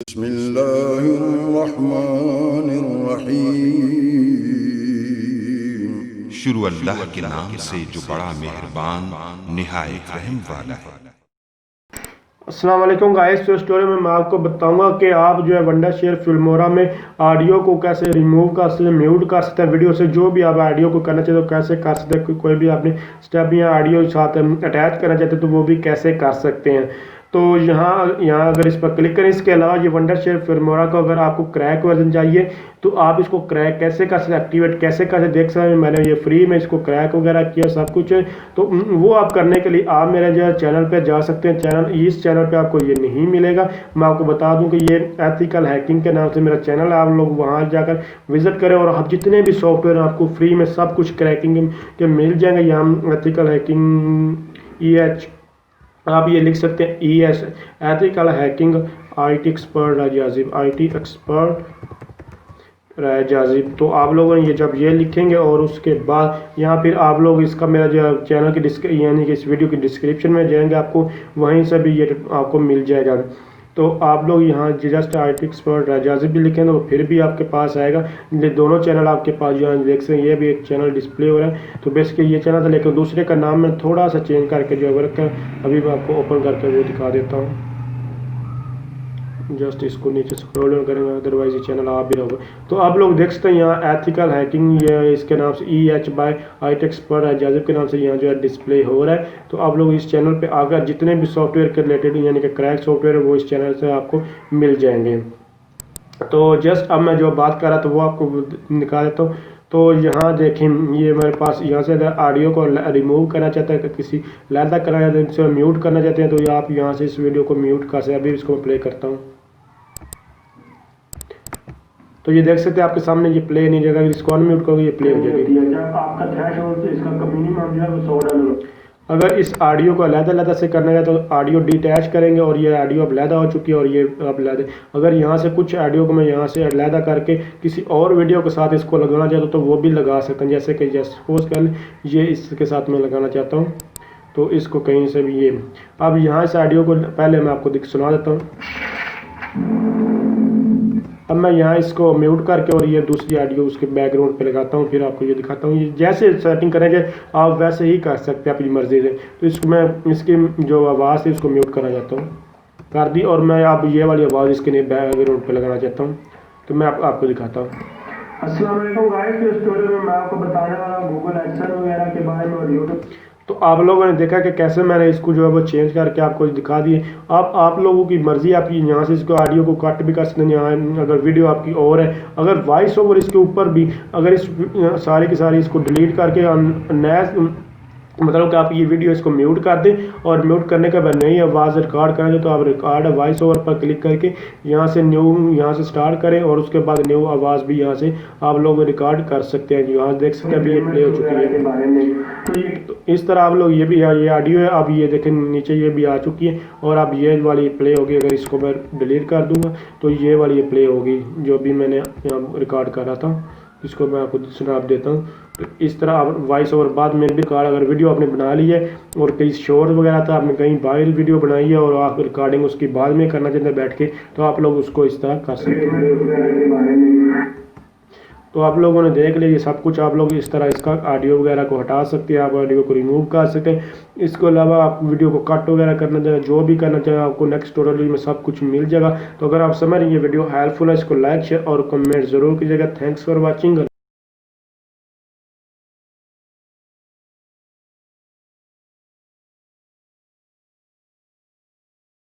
बिस्मिल्लाहिर्रहमानिर्रहीम। शुरू अल्लाह के नाम से जो बड़ा मेहरबान निहायत रहम वाला है। अस्सलाम वालेकुम गाइस। तो स्टोरी में मैं आपको बताऊंगा कि आप जो है वंडरशेयर फिल्मोरा में ऑडियो को कैसे रिमूव कर सकते हैं, म्यूट कर सकते हैं वीडियो से। जो भी आप ऑडियो को करना चाहते हो कैसे कर सकते हैं, कोई भी आपने स्टेप या ऑडियो साथ अटैच करना चाहते हो तो वो भी कैसे कर सकते हैं। तो यहाँ अगर इस पर क्लिक करें, इसके अलावा ये वंडरशेयर फिल्मोरा को अगर आपको क्रैक वर्जन चाहिए तो आप इसको क्रैक कैसे कर सकते, एक्टिवेट कैसे कर सकते, देख सकते हैं मैंने ये फ्री में इसको क्रैक वगैरह किया सब कुछ है। तो वो आप करने के लिए आप मेरे जो है चैनल पे जा सकते हैं। इस चैनल पे आपको ये नहीं मिलेगा। मैं आपको बता दूं कि ये एथिकल हैकिंग के नाम से मेरा चैनल है। आप लोग वहाँ जाकर विजिट करें और आप जितने भी सॉफ्टवेयर आपको फ्री में सब कुछ क्रैकिंग के मिल जाएंगे। यहाँ एथिकल हैकिंग आप ये लिख सकते हैं ES ethical hacking IT expert Rajajib, IT expert Rajajib. तो आप लोगों ने ये जब ये लिखेंगे और उसके बाद यहाँ फिर आप लोग इसका मेरा जो चैनल की यानी कि इस वीडियो की डिस्क्रिप्शन में जाएंगे, आपको वहीं से भी ये आपको मिल जाएगा। तो आप लोग यहाँ जस्ट IT एक्सपर्ट राजाजिब भी लिखेंगे तो फिर भी आपके पास आएगा। ये दोनों चैनल आपके पास जो है देख सकते हैं। ये भी एक चैनल डिस्प्ले हो रहा है। तो बेसिकली ये चैनल था, लेकिन दूसरे का नाम मैं थोड़ा सा चेंज करके जो वर्क है अभी मैं आपको ओपन करके वो दिखा देता हूँ। जस्ट इसको नीचे स्क्रॉल डाउन करेंगे, अदरवाइज ये चैनल आप भी रहोगे। तो आप लोग देख सकते हैं यहाँ एथिकल हैकिंग ये इसके नाम से EH बाय IT एक्सपर्ट राजाजिब के नाम से यहाँ जो है डिस्प्ले हो रहा है। तो आप लोग इस चैनल पे आकर जितने भी सॉफ्टवेयर के रिलेटेड यानी कि क्रैक सॉफ्टवेयर है वो इस चैनल से आपको मिल जाएंगे। तो जस्ट अब मैं जो बात कर रहा था वो आपको निकाल देता हूँ। तो यहाँ देखें, ये मेरे पास यहाँ से अगर ऑडियो को रिमूव करना चाहते हैं, किसी लहदा करना चाहते हैं, इसे म्यूट करना चाहते हैं तो आप यहाँ से इस वीडियो को म्यूट कर सकते हैं। अभी इसको मैं प्ले करता हूँ तो ये देख सकते हैं आपके सामने ये प्ले नहीं जाएगा। इसको अनम्यूट करोगे ये प्ले हो जाएगी। आपका थ्रेशोल्ड तो इसका मिनिमम जो है वो $100। अगर इस ऑडियो को अलग-अलग से करना है तो ऑडियो डिटैच करेंगे और ये ऑडियो अब अलग हो चुकी है और ये अब अलग। अगर यहाँ से कुछ ऑडियो को मैं यहाँ से अलग करके किसी और वीडियो के साथ इसको लगाना चाहता हूँ तो वो भी लगा सकते हैं। जैसे कि सपोज कर ये इसके साथ मैं लगाना चाहता हूँ तो इसको कहीं से भी ये अब यहाँ से ऑडियो को पहले मैं आपको सुना देता हूँ। अब मैं यहाँ इसको म्यूट करके और ये दूसरी ऑडियो उसके बैकग्राउंड पे लगाता हूँ, फिर आपको ये दिखाता हूँ। ये जैसे सेटिंग करेंगे आप वैसे ही कर सकते हैं अपनी मर्जी से। तो इसको मैं इसकी जो आवाज़ है उसको म्यूट करना चाहता हूँ, कर दी। और मैं अब ये वाली आवाज़ इसके लिए बैकग्राउंड पे लगाना चाहता हूँ तो मैं आपको दिखाता हूँ। अस्सलाम वालेकुम गाइस। इस स्टोरी में मैं आपको बताने वाला हूँ गूगल एक्शन वगैरह के बारे में और यूट्यूब। तो आप लोगों ने देखा कि कैसे मैंने इसको जो है वो चेंज करके आपको दिखा दिए। आप लोगों की मर्जी, आप यहाँ से इसको ऑडियो को कट भी कर सकते हैं। यहाँ अगर वीडियो आपकी और है, अगर वॉइस ओवर इसके ऊपर भी अगर इस सारी की सारी इसको डिलीट करके नया मतलब कि आप ये वीडियो इसको म्यूट कर दें और म्यूट करने के बाद नई आवाज़ रिकॉर्ड करेंगे तो आप रिकॉर्ड वॉइस ओवर पर क्लिक करके यहाँ से यहाँ से स्टार्ट करें और उसके बाद न्यू आवाज़ भी यहाँ से आप लोग रिकॉर्ड कर सकते हैं। यहाँ देख सकते हैं अभी ये प्ले हो चुकी है। तो इस तरह आप लोग ये भी ये ऑडियो है, अब ये देखें नीचे ये भी आ चुकी है और अब ये वाली प्ले होगी। अगर इसको मैं डिलीट कर दूँगा तो ये वाली ये प्ले होगी जो भी मैंने यहाँ रिकॉर्ड कर रहा था। इसको मैं आपको सुना देता हूँ। तो इस तरह आप वॉइस ओवर बाद में भी रिकॉर्ड, अगर वीडियो आपने बना ली है और कहीं शॉर्ट वगैरह था, आपने कहीं वायरल वीडियो बनाई है और आप रिकॉर्डिंग उसकी बाद में करना चाहते हैं बैठ के, तो आप लोग उसको इस तरह कर सकते हैं। तो आप लोगों ने देख लिया ये सब कुछ। आप लोग इस तरह इसका ऑडियो वगैरह को हटा सकते हैं, आप ऑडियो को रिमूव कर सकते हैं। इसके अलावा आप वीडियो को कट वगैरह करना चाहें, जो भी करना चाहें आपको नेक्स्ट ट्यूटोरियल में सब कुछ मिल जाएगा। तो अगर आप समझ रहे हैं ये वीडियो हेल्पफुल है, इसको लाइक शेयर और कमेंट ज़रूर कीजिएगा। Thanks for watching.